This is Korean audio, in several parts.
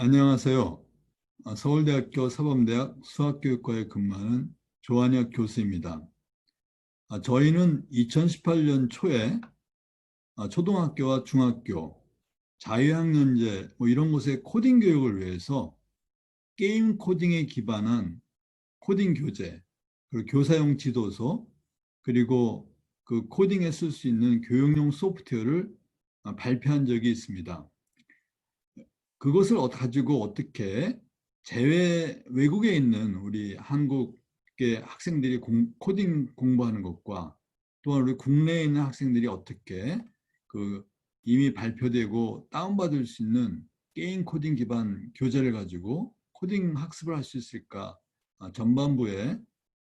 안녕하세요. 서울대학교 사범대학 수학교육과에 근무하는 조한혁 교수입니다. 저희는 2018년 초에 초등학교와 중학교, 자유학년제 이런 곳의 코딩 교육을 위해서 게임 코딩에 기반한 코딩 교재, 그리고 교사용 지도서, 그리고 그 코딩에 쓸 수 있는 교육용 소프트웨어를 발표한 적이 있습니다. 그것을 가지고 어떻게 외국에 있는 우리 한국의 학생들이 코딩 공부하는 것과 또한 우리 국내에 있는 학생들이 어떻게 그 이미 발표되고 다운받을 수 있는 게임 코딩 기반 교재를 가지고 코딩 학습을 할 수 있을까? 전반부에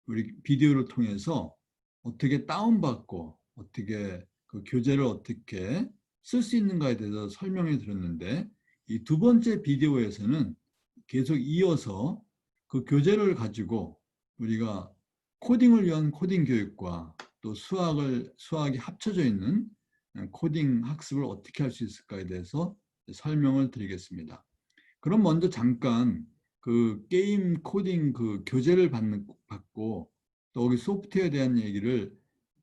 우리 비디오를 통해서 어떻게 다운받고 어떻게 그 교재를 어떻게 쓸 수 있는가에 대해서 설명해 드렸는데, 이 두 번째 비디오에서는 계속 이어서 그 교재를 가지고 우리가 코딩을 위한 코딩 교육과 또 수학이 합쳐져 있는 코딩 학습을 어떻게 할 수 있을까에 대해서 설명을 드리겠습니다. 그럼 먼저 잠깐 그 게임 코딩 그 교재를 받고 또 여기 소프트웨어에 대한 얘기를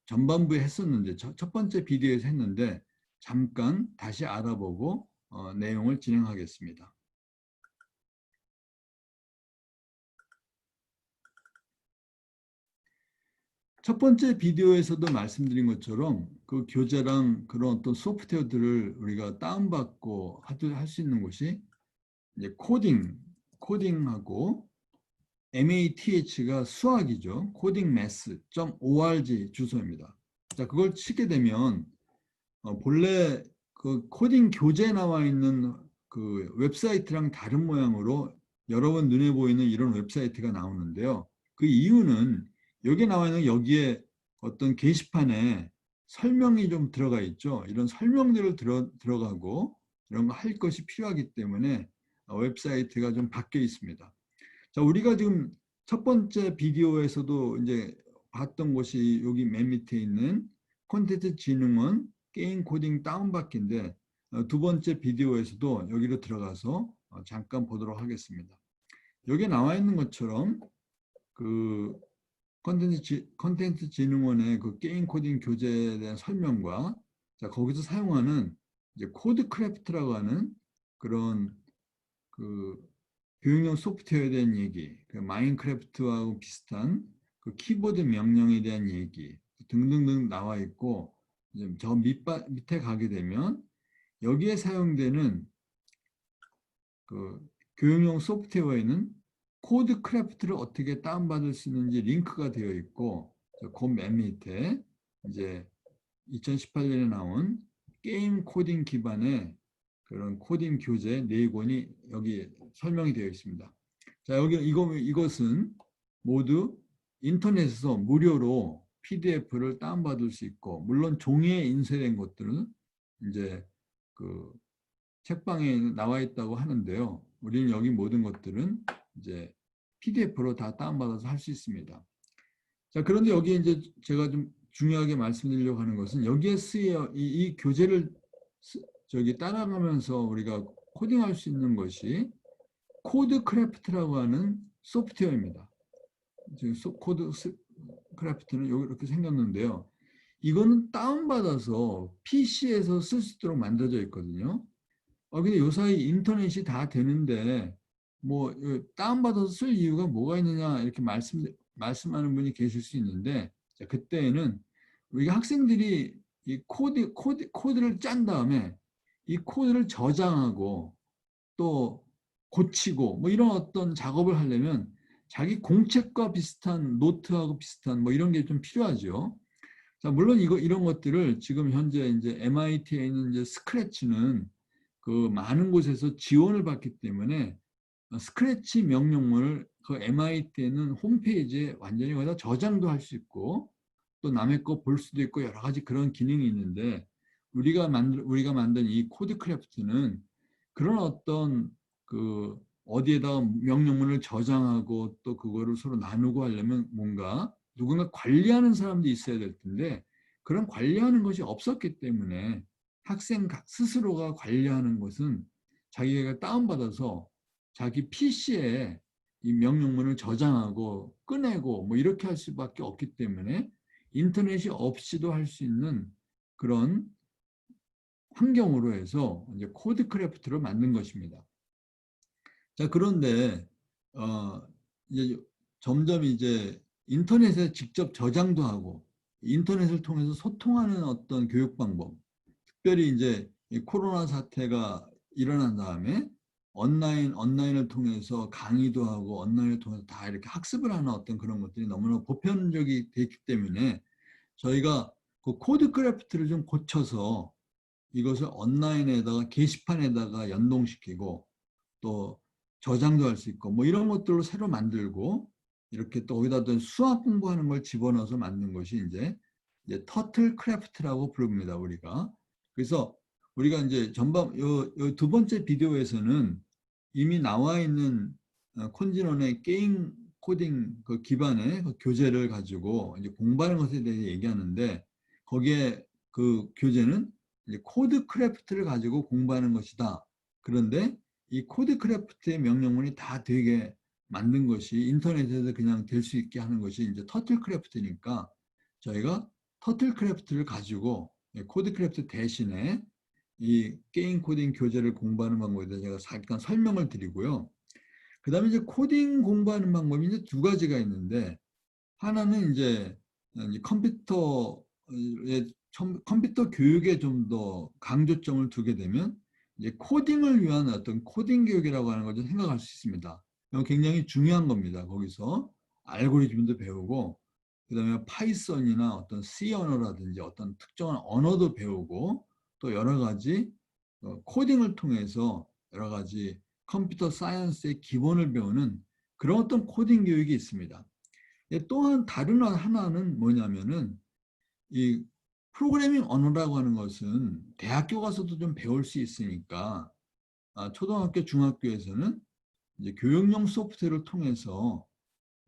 전반부에 했었는데, 첫 번째 비디오에서 했는데 잠깐 다시 알아보고 내용을 진행하겠습니다. 첫 번째 비디오에서도 말씀드린 것처럼 그 교재랑 그런 어떤 소프트웨어들을 우리가 다운받고 할 수 있는 곳이 이제 코딩하고 math가 수학이죠. codingmath.org 주소입니다. 자, 그걸 치게 되면 본래 그 코딩 교재에 나와 있는 그 웹사이트랑 다른 모양으로 여러분 눈에 보이는 이런 웹사이트가 나오는데요. 그 이유는 여기에 나와 있는 여기에 어떤 게시판에 설명이 좀 들어가 있죠. 이런 설명들을 들어가고 이런 거 할 것이 필요하기 때문에 웹사이트가 좀 바뀌어 있습니다. 자, 우리가 지금 첫 번째 비디오에서도 이제 봤던 곳이 여기 맨 밑에 있는 콘텐츠 진흥원 게임 코딩 다운받기인데, 두 번째 비디오에서도 여기로 들어가서 잠깐 보도록 하겠습니다. 여기 나와 있는 것처럼 그 콘텐츠 진흥원의 그 게임 코딩 교재에 대한 설명과, 자, 거기서 사용하는 이제 코드 크래프트라고 하는 그런 그 교육용 소프트웨어에 대한 얘기, 그 마인크래프트하고 비슷한 그 키보드 명령에 대한 얘기 등등등 나와 있고, 저 밑에 가게 되면 여기에 사용되는 그 교육용 소프트웨어에는 코드 크래프트를 어떻게 다운받을 수 있는지 링크가 되어 있고, 그 맨 밑에 이제 2018년에 나온 게임 코딩 기반의 그런 코딩 교재 4권이 여기 설명이 되어 있습니다. 자, 이것은 모두 인터넷에서 무료로 PDF를 다운받을 수 있고, 물론 종이에 인쇄된 것들은 이제 그 책방에 나와 있다고 하는데요. 우리는 여기 모든 것들은 이제 PDF로 다 다운받아서 할 수 있습니다. 자, 그런데 여기 이제 제가 좀 중요하게 말씀드리려고 하는 것은 여기에 쓰여 이 교재를 저기 따라가면서 우리가 코딩할 수 있는 것이 코드 크래프트라고 하는 소프트웨어입니다. 지금 코드 크래프트는 이렇게 생겼는데요. 이거는 다운받아서 PC에서 쓸 수 있도록 만들어져 있거든요. 근데 요사이 인터넷이 다 되는데 뭐 다운받아서 쓸 이유가 뭐가 있느냐 이렇게 말씀하는 분이 계실 수 있는데, 자, 그때에는 우리가 학생들이 이 코드를 짠 다음에 이 코드를 저장하고 또 고치고 뭐 이런 어떤 작업을 하려면 자기 공책과 비슷한 노트하고 비슷한 뭐 이런 게 좀 필요하죠. 자, 물론 이런 것들을 지금 현재 이제 MIT에 있는 이제 스크래치는 그 많은 곳에서 지원을 받기 때문에 스크래치 명령문을 그 MIT에는 홈페이지에 완전히 거기다 저장도 할 수 있고 또 남의 거 볼 수도 있고 여러 가지 그런 기능이 있는데, 우리가 만든 이 코드 크래프트는 그런 어떤 그 어디에다가 명령문을 저장하고 또 그거를 서로 나누고 하려면 뭔가 누군가 관리하는 사람도 있어야 될 텐데, 그런 관리하는 것이 없었기 때문에 학생 스스로가 관리하는 것은 자기가 다운받아서 자기 PC에 이 명령문을 저장하고 꺼내고 뭐 이렇게 할 수밖에 없기 때문에 인터넷이 없이도 할 수 있는 그런 환경으로 해서 이제 코드 크래프트를 만든 것입니다. 자, 그런데 이제 점점 이제 인터넷에 직접 저장도 하고 인터넷을 통해서 소통하는 어떤 교육 방법, 특별히 이제 이 코로나 사태가 일어난 다음에 온라인을 통해서 강의도 하고 온라인을 통해서 다 이렇게 학습을 하는 어떤 그런 것들이 너무나 보편적이 됐기 때문에 저희가 그 코드 크래프트를 좀 고쳐서 이것을 온라인에다가 게시판에다가 연동시키고 또 저장도 할 수 있고 뭐 이런 것들로 새로 만들고 이렇게 또 거기다 또 수학 공부하는 걸 집어넣어서 만든 것이 이제 터틀 크래프트라고 부릅니다, 우리가. 그래서 우리가 이제 전반 요 두 번째 비디오에서는 이미 나와 있는 콘진원의 게임 코딩 그 기반의 그 교재를 가지고 이제 공부하는 것에 대해 얘기하는데 거기에 그 교재는 이제 코드 크래프트를 가지고 공부하는 것이다. 그런데 이 코드 크래프트의 명령문이 다 되게 만든 것이 인터넷에서 그냥 될 수 있게 하는 것이 이제 터틀 크래프트니까 저희가 터틀 크래프트를 가지고 코드 크래프트 대신에 이 게임 코딩 교재를 공부하는 방법에 대해서 제가 잠깐 설명을 드리고요. 그 다음에 이제 코딩 공부하는 방법이 이제 두 가지가 있는데 하나는 이제 컴퓨터 교육에 좀 더 강조점을 두게 되면 이제 코딩을 위한 어떤 코딩 교육이라고 하는 것을 생각할 수 있습니다. 이건 굉장히 중요한 겁니다. 거기서 알고리즘도 배우고 그다음에 파이썬이나 어떤 C 언어라든지 어떤 특정한 언어도 배우고 또 여러 가지 코딩을 통해서 여러 가지 컴퓨터 사이언스의 기본을 배우는 그런 어떤 코딩 교육이 있습니다. 또한 다른 하나는 뭐냐면은 이 프로그래밍 언어라고 하는 것은 대학교 가서도 좀 배울 수 있으니까 초등학교, 중학교에서는 이제 교육용 소프트웨어를 통해서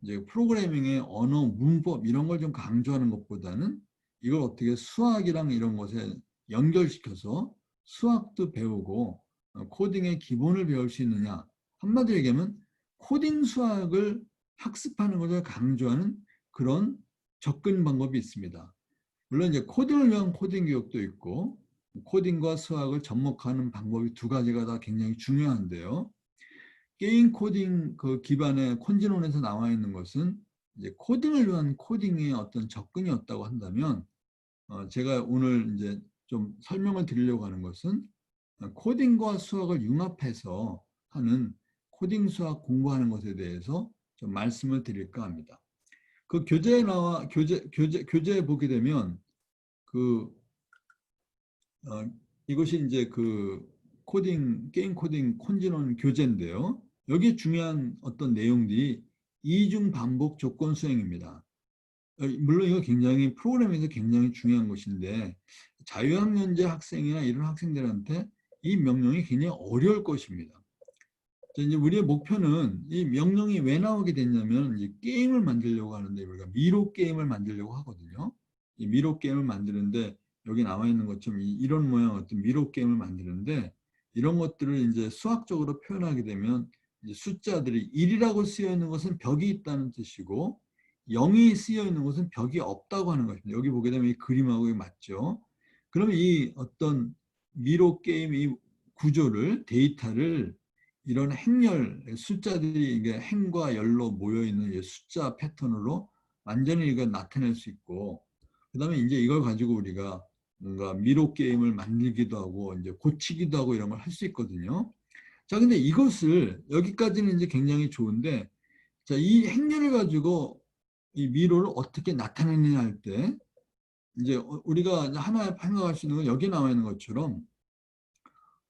이제 프로그래밍의 언어, 문법 이런 걸 좀 강조하는 것보다는 이걸 어떻게 수학이랑 이런 것에 연결시켜서 수학도 배우고 코딩의 기본을 배울 수 있느냐. 한마디로 얘기하면 코딩 수학을 학습하는 것을 강조하는 그런 접근 방법이 있습니다. 물론 이제 코딩을 위한 코딩 교육도 있고 코딩과 수학을 접목하는 방법이 두 가지가 다 굉장히 중요한데요. 게임 코딩 그 기반의 콘진원에서 나와 있는 것은 이제 코딩을 위한 코딩의 어떤 접근이었다고 한다면 제가 오늘 이제 좀 설명을 드리려고 하는 것은 코딩과 수학을 융합해서 하는 코딩 수학 공부하는 것에 대해서 좀 말씀을 드릴까 합니다. 그 교재에 보게 되면 그 이것이 이제 그 게임 코딩 콘진원 교재인데요. 여기 중요한 어떤 내용들이 이중 반복 조건 수행입니다. 물론 이거 굉장히 프로그램에서 굉장히 중요한 것인데 자유학년제 학생이나 이런 학생들한테 이 명령이 굉장히 어려울 것입니다. 이제 우리의 목표는 이 명령이 왜 나오게 됐냐면 이제 게임을 만들려고 하는데 우리가 미로 게임을 만들려고 하거든요. 이 미로 게임을 만드는데 여기 나와 있는 것처럼 이런 모양 어떤 미로 게임을 만드는데 이런 것들을 이제 수학적으로 표현하게 되면 이제 숫자들이 1이라고 쓰여 있는 것은 벽이 있다는 뜻이고 0이 쓰여 있는 것은 벽이 없다고 하는 것입니다. 여기 보게 되면 이 그림하고 맞죠? 그러면 이 어떤 미로 게임 이 구조를 데이터를 이런 행렬 숫자들이 이게 행과 열로 모여 있는 숫자 패턴으로 완전히 이걸 나타낼 수 있고 그다음에 이제 이걸 가지고 우리가 뭔가 미로 게임을 만들기도 하고 이제 고치기도 하고 이런 걸 할 수 있거든요. 자, 근데 이것을 여기까지는 이제 굉장히 좋은데 자, 이 행렬을 가지고 이 미로를 어떻게 나타내느냐 할 때 이제 우리가 하나 생각할 수 있는 건 여기 나와 있는 것처럼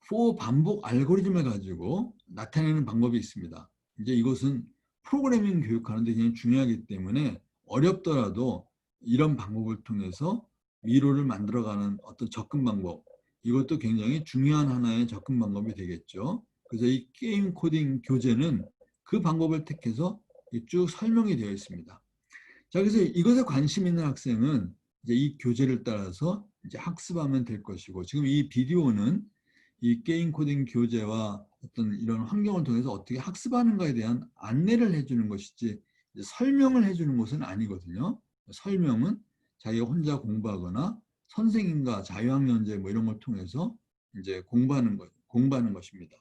for 반복 알고리즘을 가지고 나타내는 방법이 있습니다. 이제 이것은 프로그래밍 교육하는 데 굉장히 중요하기 때문에 어렵더라도 이런 방법을 통해서 미로를 만들어가는 어떤 접근 방법 이것도 굉장히 중요한 하나의 접근 방법이 되겠죠. 그래서 이 게임 코딩 교재는 그 방법을 택해서 쭉 설명이 되어 있습니다. 자, 그래서 이것에 관심 있는 학생은 이제 이 교재를 따라서 이제 학습하면 될 것이고 지금 이 비디오는 이 게임 코딩 교재와 어떤 이런 환경을 통해서 어떻게 학습하는가에 대한 안내를 해주는 것이지 설명을 해주는 것은 아니거든요. 설명은 자기가 혼자 공부하거나 선생님과 자유학년제 뭐 이런 걸 통해서 이제 공부하는 것입니다.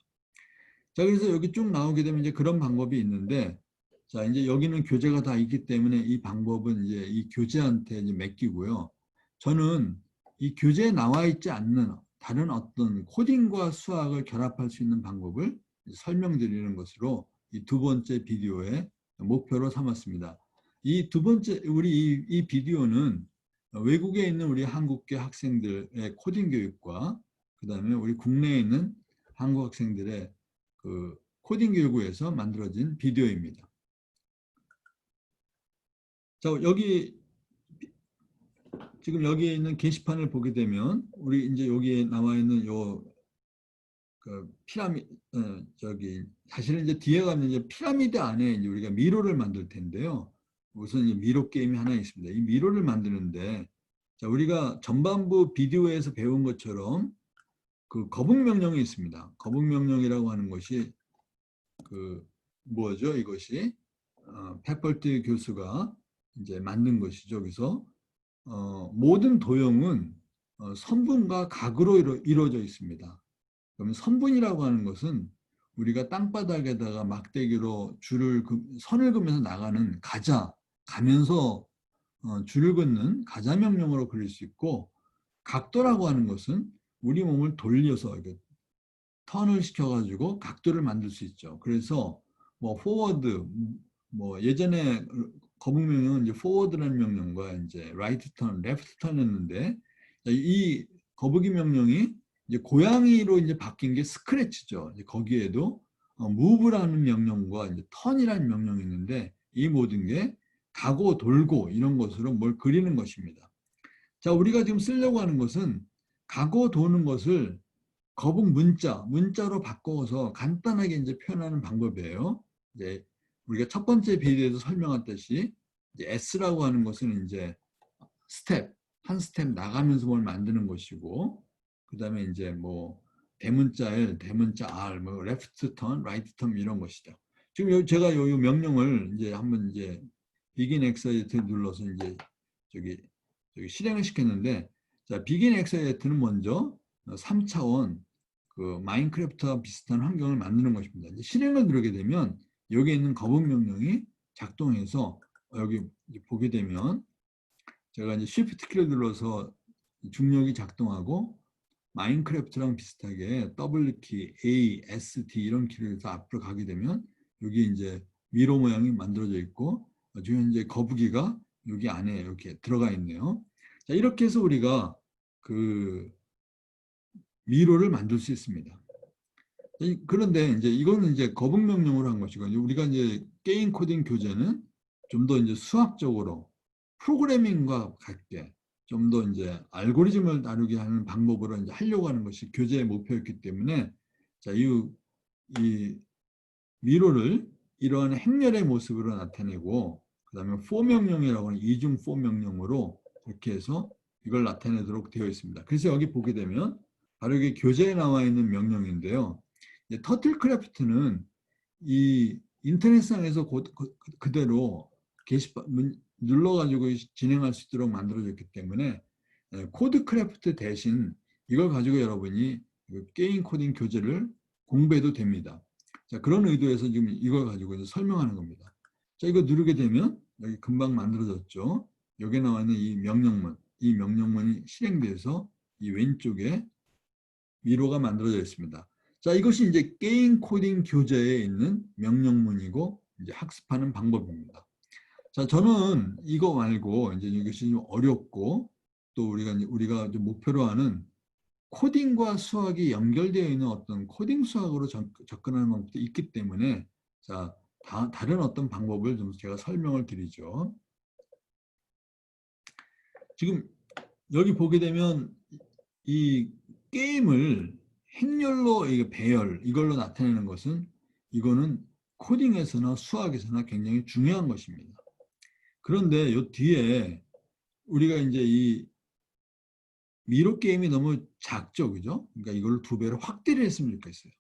자, 그래서 여기 쭉 나오게 되면 이제 그런 방법이 있는데, 자, 이제 여기는 교재가 다 있기 때문에 이 방법은 이제 이 교재한테 이제 맡기고요. 저는 이 교재에 나와 있지 않는 다른 어떤 코딩과 수학을 결합할 수 있는 방법을 설명드리는 것으로 이 두 번째 비디오의 목표로 삼았습니다. 이 두 번째, 이 비디오는 외국에 있는 우리 한국계 학생들의 코딩 교육과 그 다음에 우리 국내에 있는 한국 학생들의 그 코딩 교육에서 만들어진 비디오입니다. 자, 여기 지금 여기에 있는 게시판을 보게 되면 우리 이제 여기에 나와 있는 그 피라미드 저기 사실은 이제 뒤에 가면 이제 피라미드 안에 이제 우리가 미로를 만들 텐데요. 우선 이제 미로 게임이 하나 있습니다. 이 미로를 만드는데 자, 우리가 전반부 비디오에서 배운 것처럼 그 거북 명령이 있습니다. 거북 명령이라고 하는 것이 그 뭐죠? 이것이 페펄티 교수가 이제 만든 것이죠. 그래서 모든 도형은 선분과 각으로 이루어져 있습니다. 그러면 선분이라고 하는 것은 우리가 땅바닥에다가 막대기로 선을 그으면서 나가는 가면서 줄을 긋는 가자 명령으로 그릴 수 있고, 각도라고 하는 것은 우리 몸을 돌려서 턴을 시켜가지고 각도를 만들 수 있죠. 그래서 뭐 포워드, 뭐 예전에 거북 명령은 이제 포워드라는 명령과 이제 라이트 턴, 레프트 턴이었는데 이 거북이 명령이 이제 고양이로 이제 바뀐 게 스크래치죠. 이제 거기에도 무브라는 명령과 이제 턴이라는 명령이 있는데 이 모든 게 가고 돌고 이런 것으로 뭘 그리는 것입니다. 자, 우리가 지금 쓰려고 하는 것은 가고 도는 것을 거북 문자로 바꿔서 간단하게 이제 표현하는 방법이에요. 이제 우리가 첫 번째 비디오에서 설명했듯이 이제 S라고 하는 것은 이제 한 스텝 나가면서 뭘 만드는 것이고, 그 다음에 이제 뭐 대문자 L, 대문자 R, 뭐 레프트 턴, 라이트 턴 이런 것이죠. 지금 제가 요 명령을 이제 한번 이제 begin exit 눌러서 이제 저기 실행을 시켰는데, 자, begin exit는 먼저 3차원 그 마인크래프트와 비슷한 환경을 만드는 것입니다. 이제 실행을 누르게 되면 여기에 있는 거북 명령이 작동해서 여기 보게 되면 제가 이제 Shift 키를 눌러서 중력이 작동하고 마인크래프트랑 비슷하게 W키, A, S, D 이런 키를 해서 앞으로 가게 되면 여기 이제 미로 모양이 만들어져 있고 지금 이제 거북이가 여기 안에 이렇게 들어가 있네요. 자, 이렇게 해서 우리가 그 미로를 만들 수 있습니다. 그런데 이제 이거는 이제 거북 명령으로 한 것이고 우리가 이제 게임 코딩 교재는 좀 더 이제 수학적으로 프로그래밍과 같게 좀 더 이제 알고리즘을 다루게 하는 방법으로 이제 하려고 하는 것이 교재의 목표였기 때문에 자, 이 미로를 이러한 행렬의 모습으로 나타내고 그다음에 for 명령이라고 하는 이중 for 명령으로 이렇게 해서 이걸 나타내도록 되어 있습니다. 그래서 여기 보게 되면 바로 이게 교재에 나와 있는 명령인데요. 터틀크래프트는 이 인터넷상에서 그대로 게시판 눌러가지고 진행할 수 있도록 만들어졌기 때문에 코드크래프트 대신 이걸 가지고 여러분이 게임 코딩 교재를 공부해도 됩니다. 자, 그런 의도에서 지금 이걸 가지고 이제 설명하는 겁니다. 자, 이거 누르게 되면 여기 금방 만들어졌죠. 여기 나와 있는 이 명령문이 실행돼서 이 왼쪽에 미로가 만들어져 있습니다. 자, 이것이 이제 게임 코딩 교재에 있는 명령문이고 이제 학습하는 방법입니다. 자, 저는 이거 말고 이제 이것이 좀 어렵고 또 우리가 목표로 하는 코딩과 수학이 연결되어 있는 어떤 코딩 수학으로 접근하는 방법도 있기 때문에 자, 다른 어떤 방법을 좀 제가 설명을 드리죠. 지금 여기 보게 되면 이 게임을 행렬로 배열 이걸로 나타내는 것은 이거는 코딩에서나 수학에서나 굉장히 중요한 것입니다. 그런데 이 뒤에 우리가 이제 미로 게임이 너무 작죠, 그죠? 그러니까 이걸 두 배로 확대를 했으면 좋겠어요.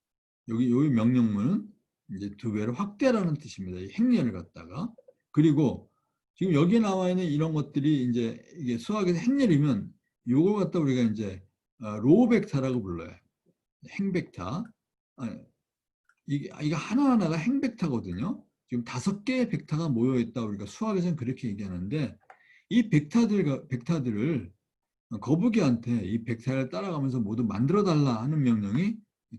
여기 명령문은 이제 두 배로 확대라는 뜻입니다. 이 행렬을 갖다가. 그리고 지금 여기에 나와 있는 이런 것들이 이제 이게 수학에서 행렬이면 요걸 갖다 우리가 이제 로우 벡터라고 불러요. 행벡터. 이게 하나하나가 행벡터거든요. 지금 5개의 벡터가 모여 있다 우리가 수학에서는 그렇게 얘기하는데 이 벡터들을 거북이한테 이 벡터를 따라가면서 모두 만들어 달라 하는 명령이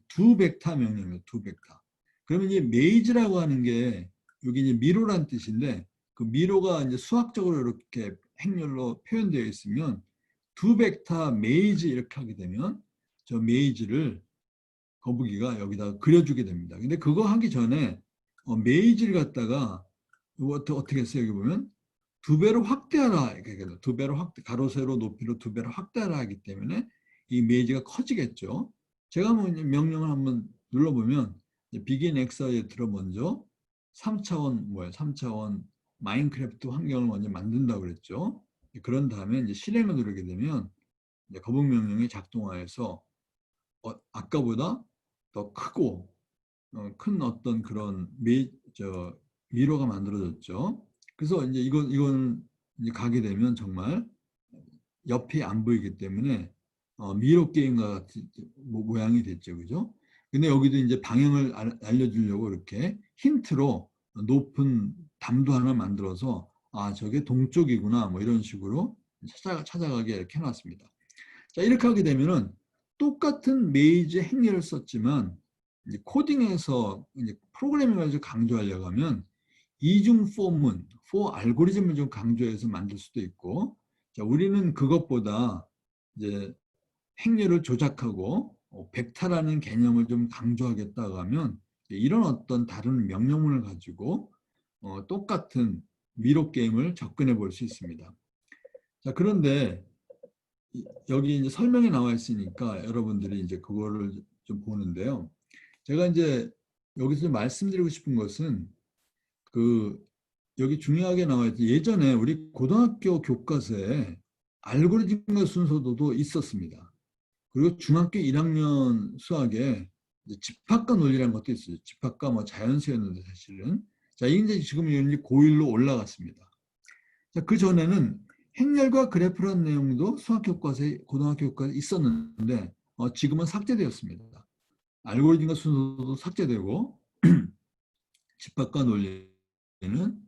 두 벡터 명령이에요. 두 벡터. 그러면 이제 메이즈라고 하는 게 여기 이제 미로란 뜻인데 그 미로가 이제 수학적으로 이렇게 행렬로 표현되어 있으면 두 벡터 메이즈 이렇게 하게 되면 저 메이즈를 거북이가 여기다 그려주게 됩니다. 근데 그거 하기 전에 메이즈를 갖다가 어떻게 했어요? 여기 보면 두 배로 확대하라. 이렇게 두 배로 확대, 가로, 세로, 높이로 두 배로 확대하라 하기 때문에 이 메이지가 커지겠죠. 제가 뭐 명령을 한번 눌러보면 비긴 엑서에 들어 먼저 3차원 뭐예요? 3차원 마인크래프트 환경을 먼저 만든다고 그랬죠. 그런 다음에 이제 실행을 누르게 되면 이제 거북 명령이 작동하여서 아까보다 더 크고 큰 어떤 그런 미로가 만들어졌죠. 그래서 이제 이건 이제 가게 되면 정말 옆이 안 보이기 때문에 미로 게임과 같은 모양이 됐죠, 그죠? 근데 여기도 이제 방향을 알려주려고 이렇게 힌트로 높은 담도 하나 만들어서 아 저게 동쪽이구나 뭐 이런 식으로 찾아가게 이렇게 해놨습니다. 자 이렇게 하게 되면은 똑같은 메이즈 행렬을 썼지만 이제 코딩에서 이제 프로그래밍을 강조하려고 하면 이중 포문, for 알고리즘을 좀 강조해서 만들 수도 있고, 자, 우리는 그것보다 이제 행렬을 조작하고 벡터라는 개념을 좀 강조하겠다고 하면 이런 어떤 다른 명령문을 가지고 똑같은 미로 게임을 접근해 볼 수 있습니다. 자, 그런데 여기 이제 설명이 나와 있으니까 여러분들이 이제 그거를 좀 보는데요. 제가 이제 여기서 말씀드리고 싶은 것은 그 여기 중요하게 나와 있죠. 예전에 우리 고등학교 교과서에 알고리즘과 순서도도 있었습니다. 그리고 중학교 1학년 수학에 집합과 논리라는 것도 있어요. 집합과 뭐 자연수였는데 사실은. 자, 이게 지금 이제 고1로 올라갔습니다. 자, 그 전에는 행렬과 그래프라는 내용도 수학 교과서에 고등학교 교과서에 있었는데 지금은 삭제되었습니다. 알고리즘과 순서도 삭제되고 집합과 논리는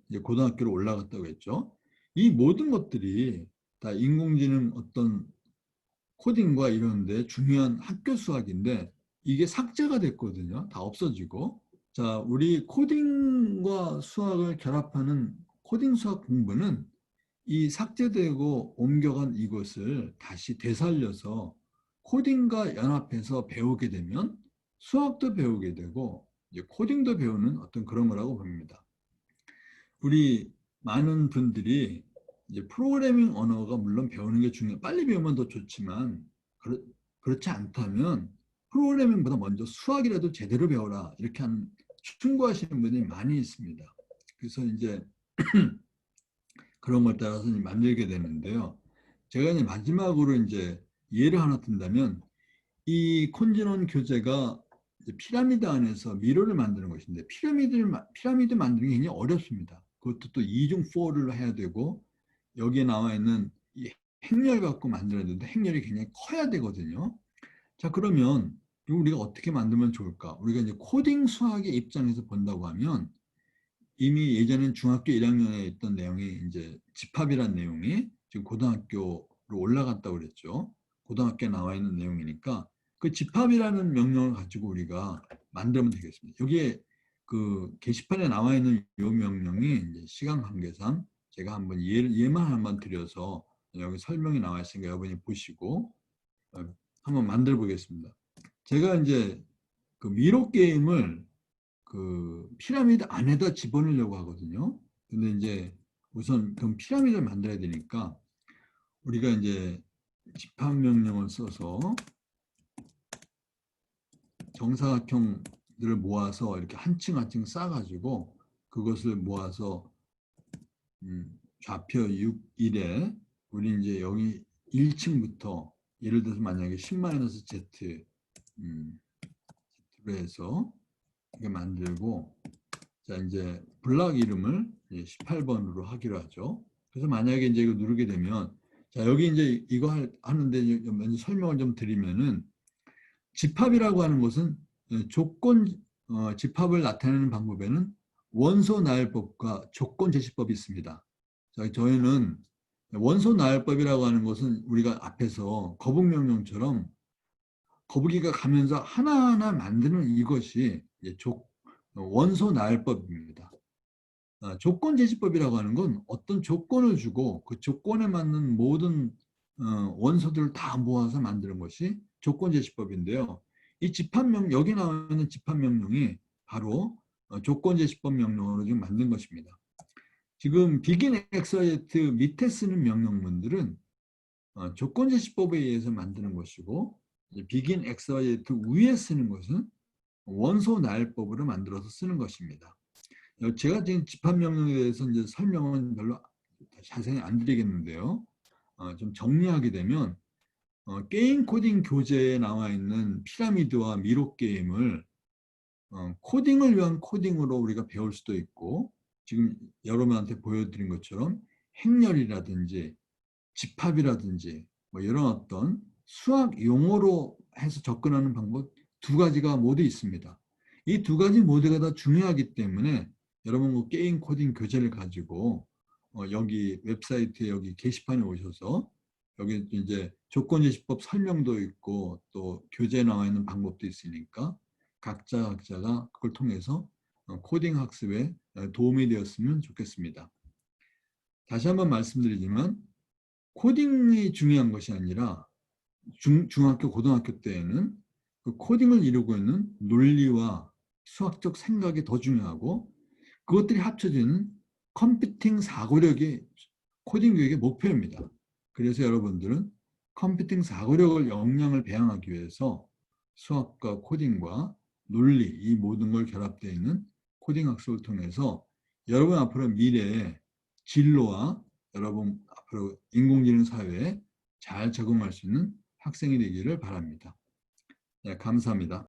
이제 고등학교로 올라갔다고 했죠. 이 모든 것들이 다 인공지능 어떤 코딩과 이런데 중요한 학교 수학인데 이게 삭제가 됐거든요. 다 없어지고. 자, 우리 코딩과 수학을 결합하는 코딩 수학 공부는 이 삭제되고 옮겨간 이것을 다시 되살려서 코딩과 연합해서 배우게 되면 수학도 배우게 되고 이제 코딩도 배우는 어떤 그런 거라고 봅니다. 우리 많은 분들이 이제 프로그래밍 언어가 물론 배우는 게 중요해. 빨리 배우면 더 좋지만 그렇지 않다면 프로그래밍보다 먼저 수학이라도 제대로 배워라 이렇게 충고하시는 분이 많이 있습니다. 그래서 이제 그런 걸 따라서 만들게 되는데요. 제가 이제 마지막으로 이제 예를 하나 든다면 이 콘지넌 교재가 피라미드 안에서 미로를 만드는 것인데 피라미드 만드는 게 굉장히 어렵습니다. 그것도 또 이중 4를 해야 되고 여기에 나와 있는 이 행렬 갖고 만들어야 되는데 행렬이 굉장히 커야 되거든요. 자 그러면 우리가 어떻게 만들면 좋을까? 우리가 이제 코딩 수학의 입장에서 본다고 하면 이미 예전엔 중학교 1학년에 있던 내용이 이제 집합이란 내용이 지금 고등학교로 올라갔다고 그랬죠. 고등학교에 나와 있는 내용이니까 그 집합이라는 명령을 가지고 우리가 만들면 되겠습니다. 여기에 그 게시판에 나와 있는 이 명령이 이제 시간 관계상 제가 한번 예만 한번 드려서 여기 설명이 나와 있으니까 여러분이 보시고 한번 만들어 보겠습니다. 제가 이제 그 미로 게임을 그 피라미드 안에다 집어넣으려고 하거든요. 근데 이제 우선 그럼 피라미드를 만들어야 되니까 우리가 이제 집합 명령을 써서 정사각형들을 모아서 이렇게 한 층 한 층 쌓아가지고 그것을 모아서 좌표 6, 1에 우리 이제 여기 1층부터 예를 들어서 만약에 10-z Z로 해서 이렇게 만들고, 자, 이제 블락 이름을 18번으로 하기로 하죠. 그래서 만약에 이제 이거 누르게 되면, 자, 여기 이제 이거 하는데 먼저 설명을 좀 드리면은, 집합이라고 하는 것은 조건, 집합을 나타내는 방법에는 원소 나열법과 조건 제시법이 있습니다. 자, 저희는 원소 나열법이라고 하는 것은 우리가 앞에서 거북명령처럼 거북이가 가면서 하나하나 만드는 이것이 원소 나열법입니다. 조건 제시법이라고 하는 건 어떤 조건을 주고 그 조건에 맞는 모든 원소들을 다 모아서 만드는 것이 조건 제시법인데요. 이 집합명, 여기 나와 있는 집합명령이 바로 조건 제시법 명령으로 지금 만든 것입니다. 지금 begin exit 밑에 쓰는 명령문들은 조건 제시법에 의해서 만드는 것이고, begin exit 위에 쓰는 것은 원소 나열법으로 만들어서 쓰는 것입니다. 제가 지금 집합명령에 대해서 이제 설명은 별로 자세히 안 드리겠는데요. 좀 정리하게 되면 게임 코딩 교재에 나와 있는 피라미드와 미로 게임을 코딩을 위한 코딩으로 우리가 배울 수도 있고, 지금 여러분한테 보여드린 것처럼 행렬이라든지 집합이라든지 뭐 이런 어떤 수학 용어로 해서 접근하는 방법 두 가지가 모두 있습니다. 이 두 가지 모두가 다 중요하기 때문에 여러분 그 게임 코딩 교재를 가지고 여기 웹사이트에 여기 게시판에 오셔서 여기 이제 조건제시법 설명도 있고 또 교재에 나와 있는 방법도 있으니까 각자가 그걸 통해서 코딩 학습에 도움이 되었으면 좋겠습니다. 다시 한번 말씀드리지만 코딩이 중요한 것이 아니라 중학교, 고등학교 때에는 그 코딩을 이루고 있는 논리와 수학적 생각이 더 중요하고, 그것들이 합쳐지는 컴퓨팅 사고력이 코딩 교육의 목표입니다. 그래서 여러분들은 컴퓨팅 사고력을 역량을 배양하기 위해서 수학과 코딩과 논리, 이 모든 걸 결합되어 있는 코딩 학습을 통해서 여러분 앞으로 미래의 진로와 여러분 앞으로 인공지능 사회에 잘 적응할 수 있는 학생이 되기를 바랍니다. 네, 감사합니다.